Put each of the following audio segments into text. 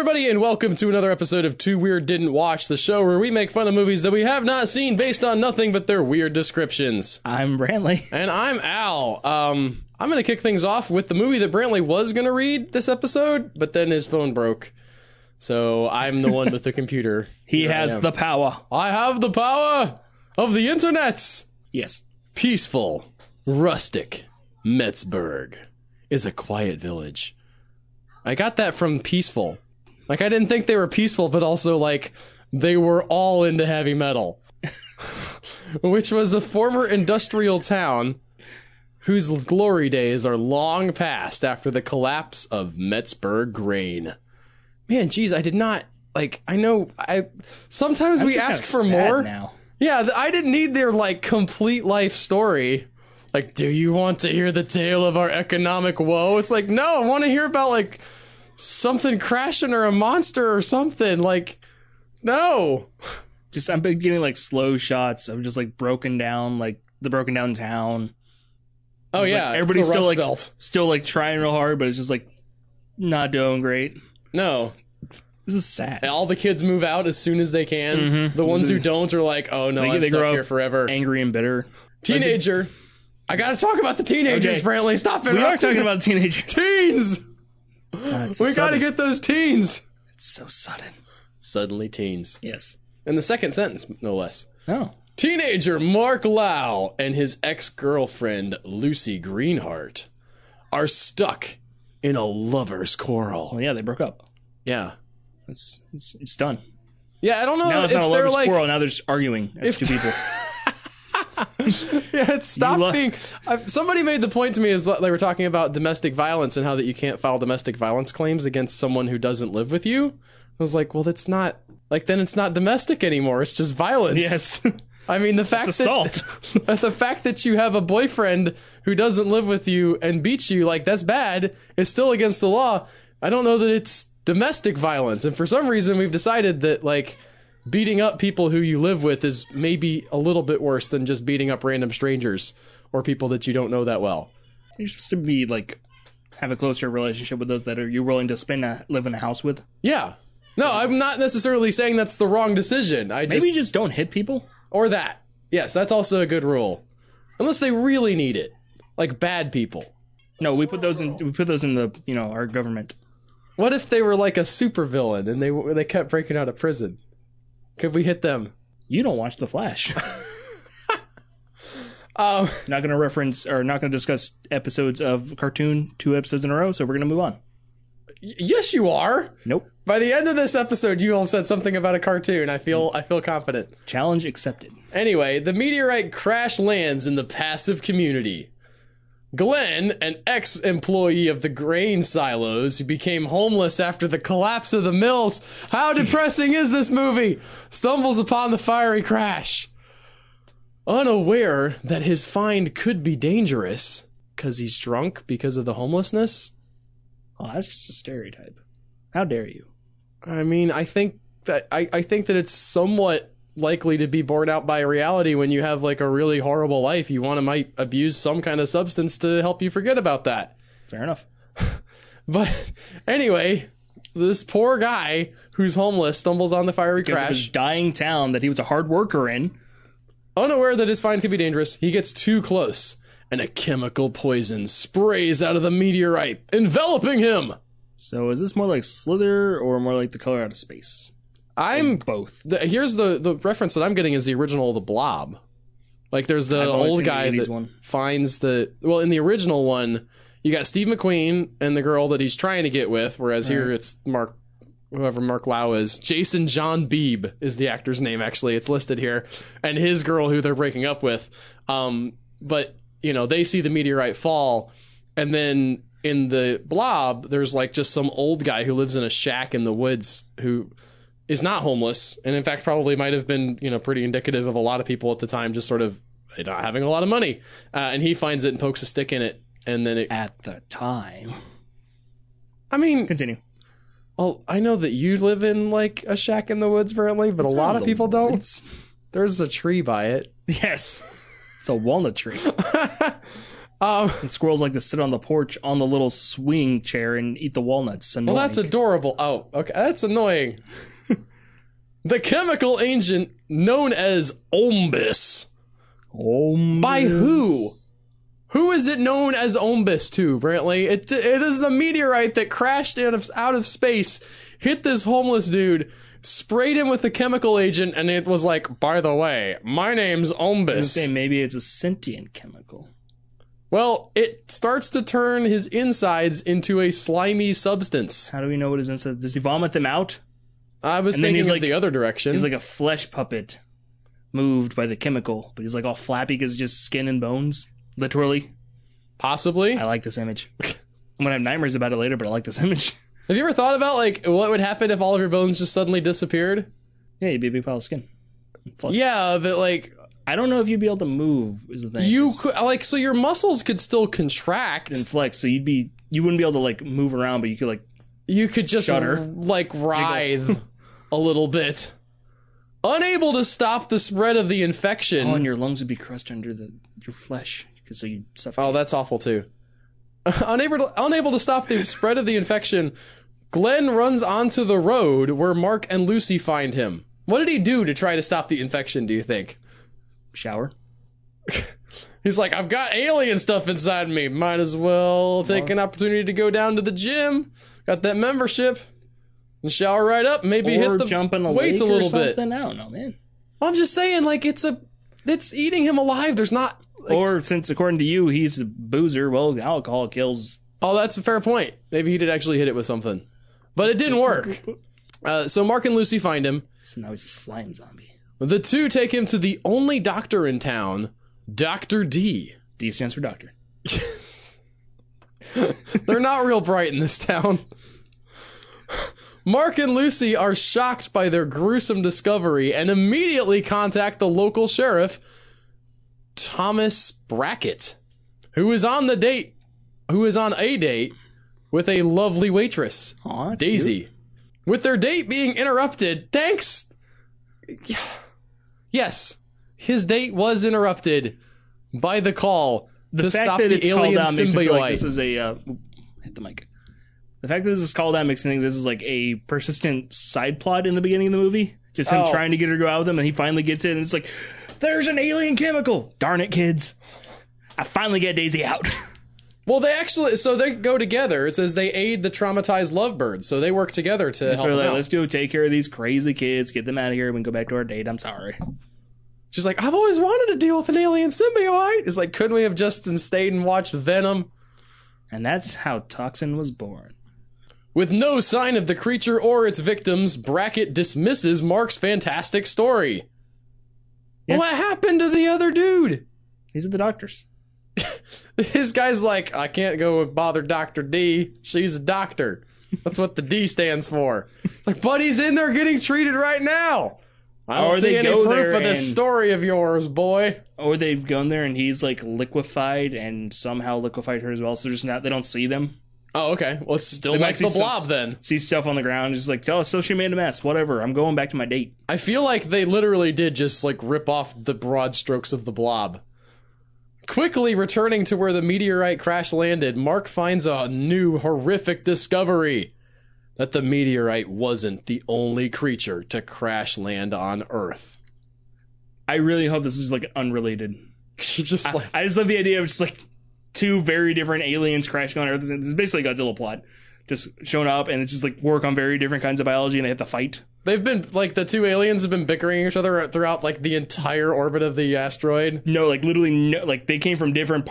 everybody, and welcome to another episode of Too Weird Didn't Watch, the show where we make fun of movies that we have not seen based on nothing but their weird descriptions. I'm Brantley. And I'm Al. I'm going to kick things off with the movie that Brantley was going to read this episode, but then his phone broke. So I'm the one with the computer. He has the power. I have the power of the internets. Yes. Peaceful, rustic Metzburg is a quiet village. I got that from Peaceful. Like, I didn't think they were peaceful, but also, like, they were all into heavy metal. Which was a former industrial town whose glory days are long past after the collapse of Metzburg grain. Man, geez, I did not, like, I know, sometimes we ask for more. Now. Yeah, I didn't need their, like, complete life story. Like, do you want to hear the tale of our economic woe? It's like, no, I want to hear about, like, something crashing or a monster or something. Like, no. Just, I'm getting, like, slow shots of just, like, broken down town. Oh, just, yeah. Like, everybody's still, like, trying real hard, but it's just, like, not doing great. No. This is sad. All the kids move out as soon as they can. Mm-hmm. The ones who don't are like, oh, no, I'm stuck here forever. Angry and bitter. Teenager. I gotta talk about the teenagers, okay. Brantley. Stop it. We are talking about teenagers. Teens! So we gotta get those teens. It's so sudden. Suddenly teens. Yes. In the second sentence, no less. Oh. Teenager Mark Lau and his ex-girlfriend Lucy Greenheart are stuck in a lover's quarrel. Well, yeah, they broke up. Yeah. It's done. Yeah, I don't know now it's if not a they're lover's like... quarrel, now they're just arguing as two people. Yeah, it stopped being... somebody made the point to me as they were talking about domestic violence and how that you can't file domestic violence claims against someone who doesn't live with you. I was like, well, that's not... Like, then it's not domestic anymore. It's just violence. Yes. I mean, the fact assault. The fact that you have a boyfriend who doesn't live with you and beats you, like, that's bad. It's still against the law. I don't know that it's domestic violence. And for some reason, we've decided that, like... beating up people who you live with is maybe a little bit worse than just beating up random strangers or people that you don't know that well. You're supposed to be, like, have a closer relationship with those that you're willing to live in a house with. Yeah. No, I'm not necessarily saying that's the wrong decision. Maybe you just don't hit people? Or that. Yes, that's also a good rule. Unless they really need it. Like bad people. No, we put those in the, our government. What if they were like a supervillain and they kept breaking out of prison? Could we hit them? You don't watch The Flash. Not going to reference or not going to discuss episodes of cartoon 2 episodes in a row, so we're going to move on. Yes, you are. Nope. By the end of this episode, you all said something about a cartoon. I feel confident. Challenge accepted. Anyway, the meteorite crash lands in the passive community. Glenn, an ex-employee of the grain silos who became homeless after the collapse of the mills, how depressing is this movie? Stumbles upon the fiery crash. Unaware that his find could be dangerous because he's drunk because of the homelessness. Oh, that's just a stereotype. How dare you? I mean, I think that it's somewhat likely to be borne out by reality. When you have like a really horrible life, you might abuse some kind of substance to help you forget about that. Fair enough. But anyway, this poor guy who's homeless stumbles on the fiery crash. Of his dying town that he was a hard worker in. Unaware that his find could be dangerous, he gets too close, and a chemical poison sprays out of the meteorite, enveloping him. So is this more like Slither or more like The Color Out of Space? I'm both. Here's the reference that I'm getting is the original The Blob. Like there's the old guy that finds in the original one, you got Steve McQueen and the girl that he's trying to get with, whereas here it's whoever Mark Lau is. Jason John Beebe is the actor's name, actually. It's listed here. And his girl who they're breaking up with. But, they see the meteorite fall, and then in the Blob, there's like just some old guy who lives in a shack in the woods who is not homeless, and in fact probably might have been, pretty indicative of a lot of people at the time, just sort of not having a lot of money. And he finds it and pokes a stick in it, and then it... At the time. I mean... Continue. Well, I know that you live in, like, a shack in the woods, apparently, but a lot of people don't. There's a tree by it. Yes. It's a walnut tree. And squirrels like to sit on the porch on the little swing chair and eat the walnuts. Well, that's adorable. Oh, okay. That's annoying. The chemical agent known as Ombis. By who? Who is it known as Ombis to, Brantley? It is a meteorite that crashed out of space, hit this homeless dude, sprayed him with the chemical agent, and it was like, by the way, my name's Ombis. I was gonna say, maybe it's a sentient chemical. Well, it starts to turn his insides into a slimy substance. How do we know what his insides? Does he vomit them out? I was thinking of the other direction. He's like a flesh puppet moved by the chemical, but he's like all flappy because just skin and bones, literally. Possibly. I like this image. I'm gonna have nightmares about it later, but I like this image. Have you ever thought about like what would happen if all of your bones just suddenly disappeared? Yeah, you'd be a big pile of skin. Yeah, but like I don't know if you'd be able to move. Is the thing you could like so your muscles could still contract and flex, so you wouldn't be able to like move around, but you could just shudder, like writhe a little bit, unable to stop the spread of the infection. Oh, and your lungs would be crushed under your flesh, so you'd suffocate. Oh, that's awful too. Unable to stop the spread of the infection, Glenn runs onto the road where Mark and Lucy find him. What did he do to try to stop the infection, do you think? Shower. He's like, I've got alien stuff inside me. Might as well take an opportunity to go down to the gym. Got that membership. And shower right up. Maybe hit the weights a little bit. I don't know, man. I'm just saying, like, it's eating him alive. There's not... Like, or since, according to you, he's a boozer, well, alcohol kills. Oh, that's a fair point. Maybe he did actually hit it with something. But it didn't work. So Mark and Lucy find him. So now he's a slime zombie. The two take him to the only doctor in town, Dr. D. D stands for doctor. They're not real bright in this town. Mark and Lucy are shocked by their gruesome discovery and immediately contact the local sheriff, Thomas Brackett, who is on a date with a lovely waitress, Daisy. Cute. With their date being interrupted, yes, his date was interrupted by the call to stop the alien symbiote. Like this is a hit the mic. The fact that this is called out makes me think this is like a persistent side plot in the beginning of the movie. Just him trying to get her to go out with him, and he finally gets it, and it's like, there's an alien chemical! Darn it, kids. I finally get Daisy out. Well, they go together. It says they aid the traumatized lovebirds, so they work together to help them out. Let's go take care of these crazy kids, get them out of here, we can go back to our date. I'm sorry. She's like, I've always wanted to deal with an alien symbiote. It's like, couldn't we have just stayed and watched Venom? And that's how Toxin was born. With no sign of the creature or its victims, Brackett dismisses Mark's fantastic story. Yeah. What happened to the other dude? These are the doctors. This guy's like, I can't go and bother Dr. D. She's a doctor. That's what the D stands for. It's like, but he's in there getting treated right now. I don't see any proof of this story of yours, boy. Or they've gone there and he's like liquefied and somehow liquefied her as well, so they don't see them. Oh, okay. Well, it's still like the Blob then. See stuff on the ground, just like, oh, so she made a mess. Whatever, I'm going back to my date. I feel like they literally did just like rip off the broad strokes of the Blob. Quickly returning to where the meteorite crash landed, Mark finds a new horrific discovery. That the meteorite wasn't the only creature to crash land on Earth. I really hope this is like unrelated. I just love the idea of just like two very different aliens crashing on Earth. This is basically a Godzilla plot. Just showing up and it's just like work on very different kinds of biology and they have to fight. They've been like the two aliens have been bickering each other throughout like the entire orbit of the asteroid. No, like literally no, like they came from different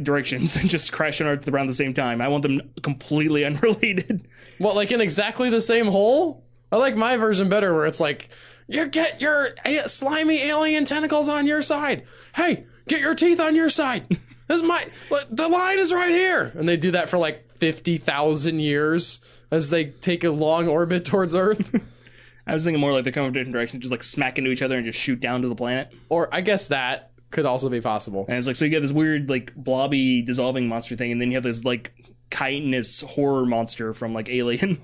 directions and just crashed on Earth around the same time. I want them completely unrelated. What, like in exactly the same hole? I like my version better where it's like, you get your slimy alien tentacles on your side. Hey, get your teeth on your side. The line is right here. And they do that for like 50,000 years as they take a long orbit towards Earth. I was thinking more like they come from different directions, just like smack into each other and just shoot down to the planet. Or I guess that could also be possible. And it's like, so you get this weird like blobby dissolving monster thing, and then you have this like chitinous horror monster from like Alien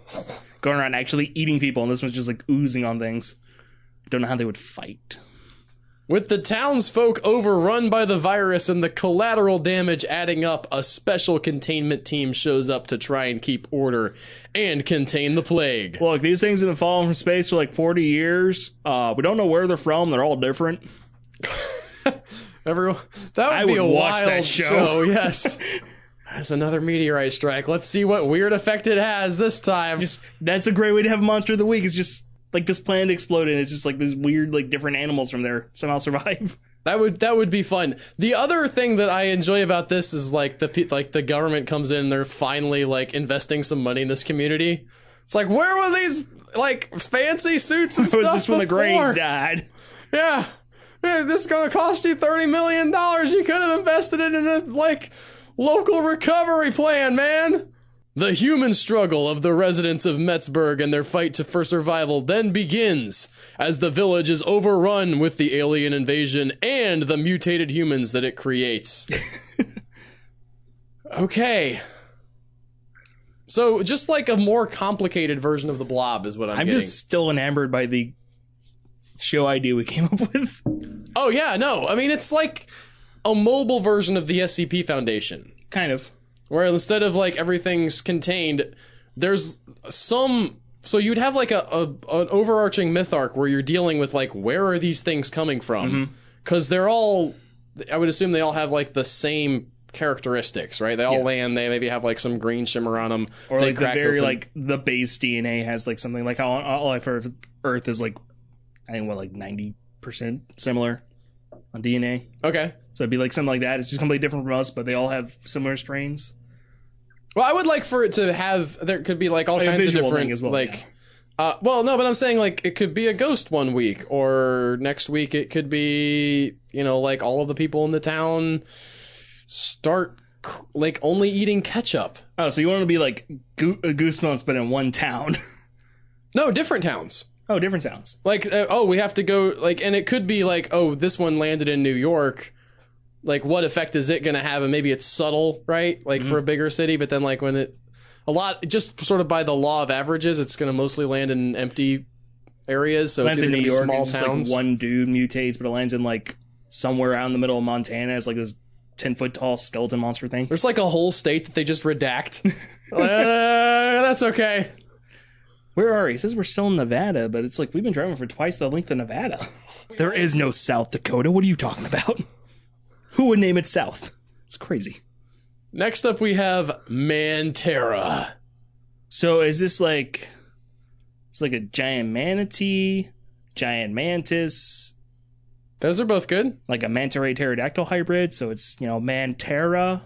going around actually eating people, and this one's just like oozing on things. Don't know how they would fight. With the townsfolk overrun by the virus and the collateral damage adding up, a special containment team shows up to try and keep order and contain the plague. Look, these things have been falling from space for like 40 years. We don't know where they're from. They're all different. Everyone, that would be a wild show. Yes. That's another meteorite strike. Let's see what weird effect it has this time. That's a great way to have Monster of the Week. It's just like this planet exploded. It's just like these weird, like different animals from there somehow survive. That would be fun. The other thing that I enjoy about this is like the government comes in and they're finally like investing some money in this community. It's like, where were these like fancy suits and stuff was this before? When the Grays died? Yeah. This is going to cost you $30 million. You could have invested it in a like local recovery plan, man. The human struggle of the residents of Metzburg and their fight for survival then begins as the village is overrun with the alien invasion and the mutated humans that it creates. Okay. So just like a more complicated version of the Blob is what I'm getting. Just still enamored by the show idea we came up with. Oh yeah, no. I mean, it's like a mobile version of the SCP Foundation. Kind of. Where instead of like everything's contained, there's some. So you'd have like an overarching myth arc where you're dealing with like, where are these things coming from? Because they're all, I would assume they all have like the same characteristics, right? They all land, they maybe have like some green shimmer on them. Or like the very open. Like the base DNA has like something like how all I've heard of Earth is like, I think what, like 90% similar on DNA. Okay. So it'd be like something like that. It's just completely different from us, but they all have similar strains. Well, I would like for it to have, there could be like all kinds of different, as well, like, well, no, but I'm saying like it could be a ghost one week, or next week it could be, you know, like all of the people in the town start like only eating ketchup. Oh, so you want to be like Goosebumps, but in one town? No, different towns. Oh, different towns. Like, oh, we have to go, like, and it could be like, oh, this one landed in New York. Like, what effect is it going to have? And maybe it's subtle, right? Like, for a bigger city, but then, like, when it... just sort of by the law of averages, it's going to mostly land in empty areas, so it's going to be small towns. Like, one dude mutates, but it lands in, like, somewhere out in the middle of Montana as, like, this 10-foot-tall skeleton monster thing. There's, like, a whole state that they just redact. That's okay. Where are we? It says we're still in Nevada, but it's like, we've been driving for twice the length of Nevada. There is no South Dakota. What are you talking about? Who would name it South? It's crazy. Next up, we have Mantera. So is this like... It's like a giant manatee, giant mantis. Those are both good. Like a manta ray pterodactyl hybrid, so it's, you know, Mantera.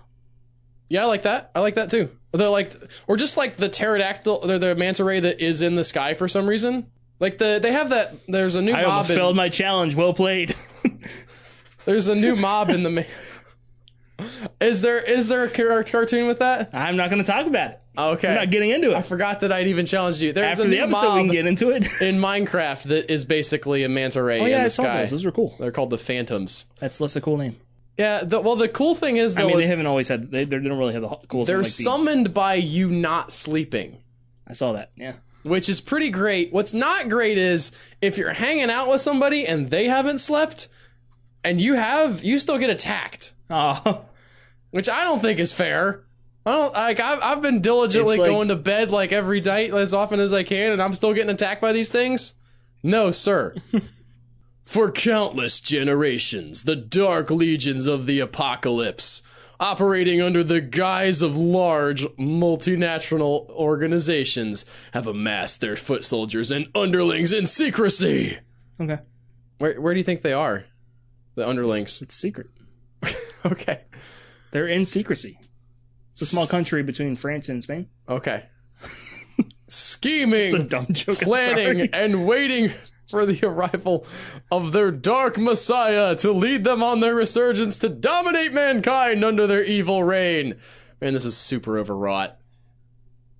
Yeah, I like that. I like that too. They're like... Or just like the pterodactyl... They're the manta ray that is in the sky for some reason. Like, they have that... There's a new mob... I almost failed my challenge. Well played. There's a new mob in the... Is there a cartoon with that? I'm not going to talk about it. Okay. I'm not getting into it. I forgot that I'd even challenged you. There's After a new the episode, mob we can get into it. in Minecraft that is basically a manta ray in the sky. Those are cool. They're called the Phantoms. That's less a cool name. Yeah, the cool thing is, though... I mean, they haven't always had... They don't really have the cool... They're like summoned by you not sleeping. I saw that, yeah. Which is pretty great. What's not great is, if you're hanging out with somebody and they haven't slept... And you still get attacked. Oh. Which I don't think is fair. I've been diligently going to bed like every night as often as I can, and I'm still getting attacked by these things? No, sir. For countless generations, the dark legions of the apocalypse, operating under the guise of large multinational organizations, have amassed their foot soldiers and underlings in secrecy. Okay. Where do you think they are? The underlings. It's secret. Okay. They're in secrecy. It's a small country between France and Spain. Okay. Scheming, it's a dumb joke, planning, and waiting for the arrival of their dark messiah to lead them on their resurgence to dominate mankind under their evil reign. Man, this is super overwrought.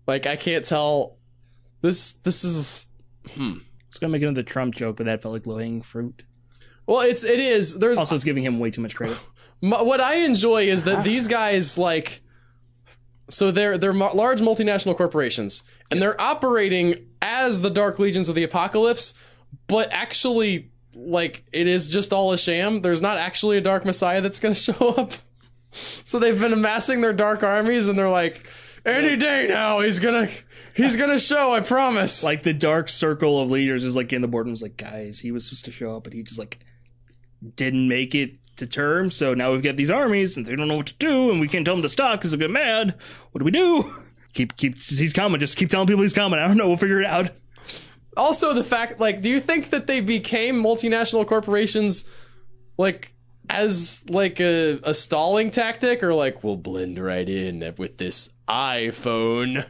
Like, I can't tell. This is... It's gonna make another Trump joke, but that felt like low-hanging fruit. Well, it is. There's also, it's giving him way too much credit. What I enjoy is that these guys, like, so they're large multinational corporations, and they're operating as the Dark Legions of the Apocalypse, but actually like, it is just all a sham. There's not actually a Dark Messiah that's going to show up. So they've been amassing their dark armies, and they're like, any day now, he's gonna show, I promise. Like, the dark circle of leaders is like in the boardroom, was like, guys, he was supposed to show up, but he just like didn't make it to term. So now we've got these armies, and they don't know what to do, and we can't tell them to stop because they'll get mad. What do we do? He's coming. Just keep telling people he's coming. I don't know. We'll figure it out. Also, the fact, like, do you think that they became multinational corporations, like, as, like, a stalling tactic? Or, like, we'll blend right in with this iPhone?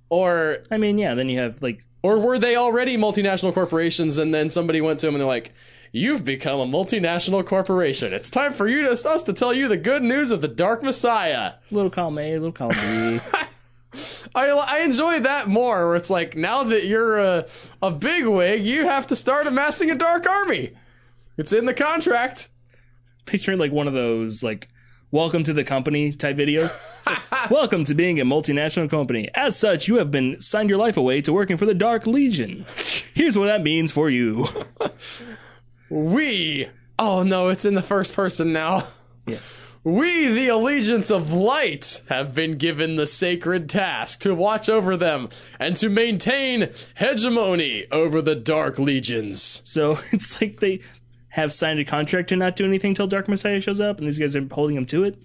Or... I mean, yeah, then you have, like... Or were they already multinational corporations, and then somebody went to them and they're like, you've become a multinational corporation. It's time for us to tell you the good news of the Dark Messiah. Little column A, little column B. I enjoy that more, where it's like, now that you're a bigwig, you have to start amassing a dark army. It's in the contract. Picturing like one of those, like, welcome to the company type videos. Like, welcome to being a multinational company. As such, you have been signed your life away to working for the Dark Legion. Here's what that means for you. Oh no, it's in the first person now. Yes. We, the Allegiance of Light, have been given the sacred task to watch over them and to maintain hegemony over the Dark Legions. So it's like they have signed a contract to not do anything till Dark Messiah shows up, and these guys are holding them to it?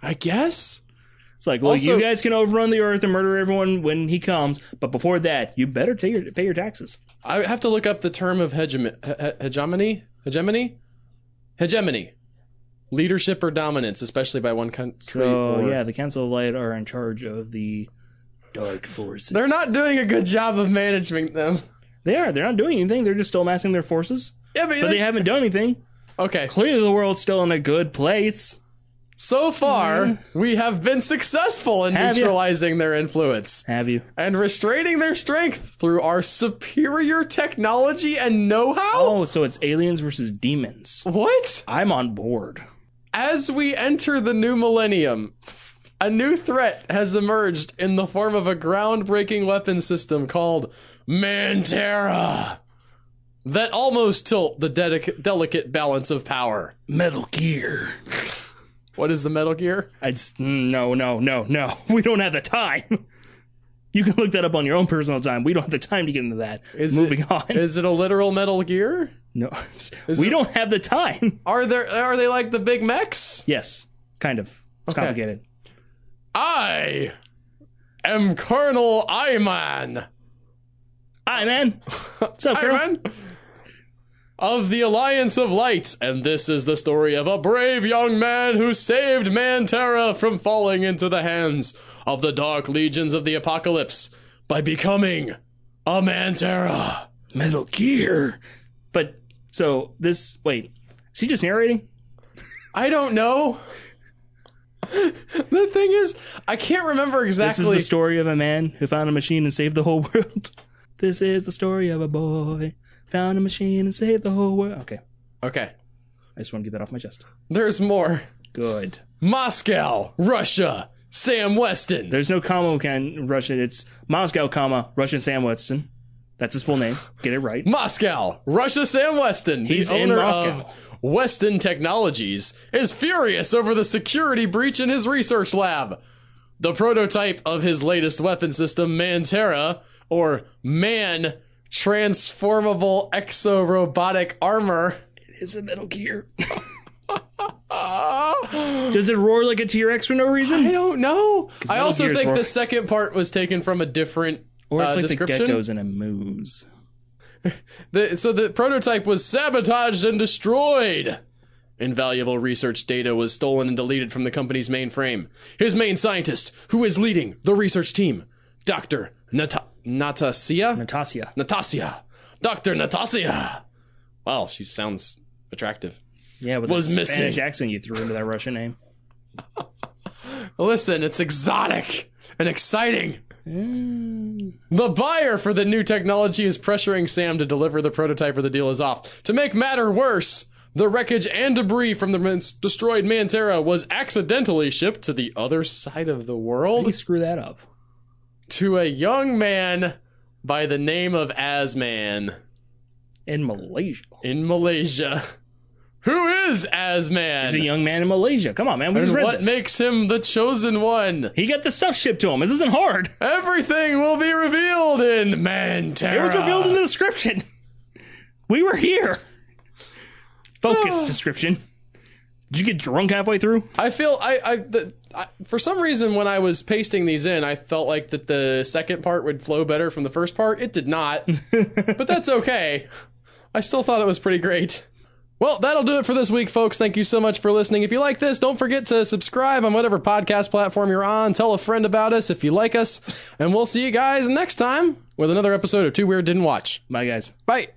I guess. It's like, well, also, you guys can overrun the Earth and murder everyone when he comes, but before that, you better pay your taxes. I have to look up the term of hegemony? Hegemony. Leadership or dominance, especially by one country. So, yeah, the Council of Light are in charge of the Dark Forces. They're not doing a good job of managing them. They are. They're not doing anything. They're just still amassing their forces. Yeah, but they haven't done anything. Okay. Clearly the world's still in a good place. So far, we have been successful in neutralizing their influence. Have you? And restraining their strength through our superior technology and know-how? Oh, so it's aliens versus demons. What? I'm on board. As we enter the new millennium, a new threat has emerged in the form of a groundbreaking weapon system called Mantera that almost tilt the delicate balance of power. Metal Gear. What is the Metal Gear? No. We don't have the time. You can look that up on your own personal time. We don't have the time to get into that. Moving on. Is it a literal Metal Gear? No. We don't have the time. Are they like the big mechs? Yes. Kind of. It's complicated. I am Colonel Iman. Iman. What's up, Colonel? Iman? Of the Alliance of Light, and this is the story of a brave young man who saved Mantera from falling into the hands of the Dark Legions of the Apocalypse by becoming a Mantera. Metal Gear. But, wait, is he just narrating? I don't know. The thing is, I can't remember exactly. This is the story of a man who found a machine and saved the whole world. This is the story of a boy found a machine and saved the whole world. Okay. I just want to get that off my chest. There's more. Good. Moscow, Russia, Sam Weston. There's no comma in Russian. It's Moscow, comma, Russian Sam Weston. That's his full name. Get it right. Moscow, Russia, Sam Weston. He's the in owner Moscow. Of Weston Technologies is furious over the security breach in his research lab. The prototype of his latest weapon system, Mantera, or Man Transformable Exo-Robotic Armor. It is a Metal Gear. Does it roar like a T-Rex for no reason? I don't know. I also think the second part was taken from a different or it's like description. The geckos in a moose. So the prototype was sabotaged and destroyed. Invaluable research data was stolen and deleted from the company's mainframe. His main scientist, who is leading the research team, Dr. Natasha. Dr. Natasha. Wow, she sounds attractive. Yeah, with the Spanish accent you threw into that Russian name. Listen, it's exotic and exciting. The buyer for the new technology is pressuring Sam to deliver the prototype or the deal is off. To make matter worse, the wreckage and debris from the destroyed Mantera was accidentally shipped to the other side of the world. How do you screw that up? To a young man by the name of Asman. In Malaysia. In Malaysia. Who is Asman? He's a young man in Malaysia. Come on, man. We just read what this. makes him the chosen one? He got the stuff shipped to him. This isn't hard. Everything will be revealed in Mantera. It was revealed in the description. We were here. Focus description. Did you get drunk halfway through? I feel for some reason when I was pasting these in, I felt like that the second part would flow better from the first part. It did not, but that's okay. I still thought it was pretty great. Well, that'll do it for this week, folks. Thank you so much for listening. If you like this, don't forget to subscribe on whatever podcast platform you're on. Tell a friend about us if you like us, and we'll see you guys next time with another episode of Too Weird Didn't Watch. Bye, guys. Bye.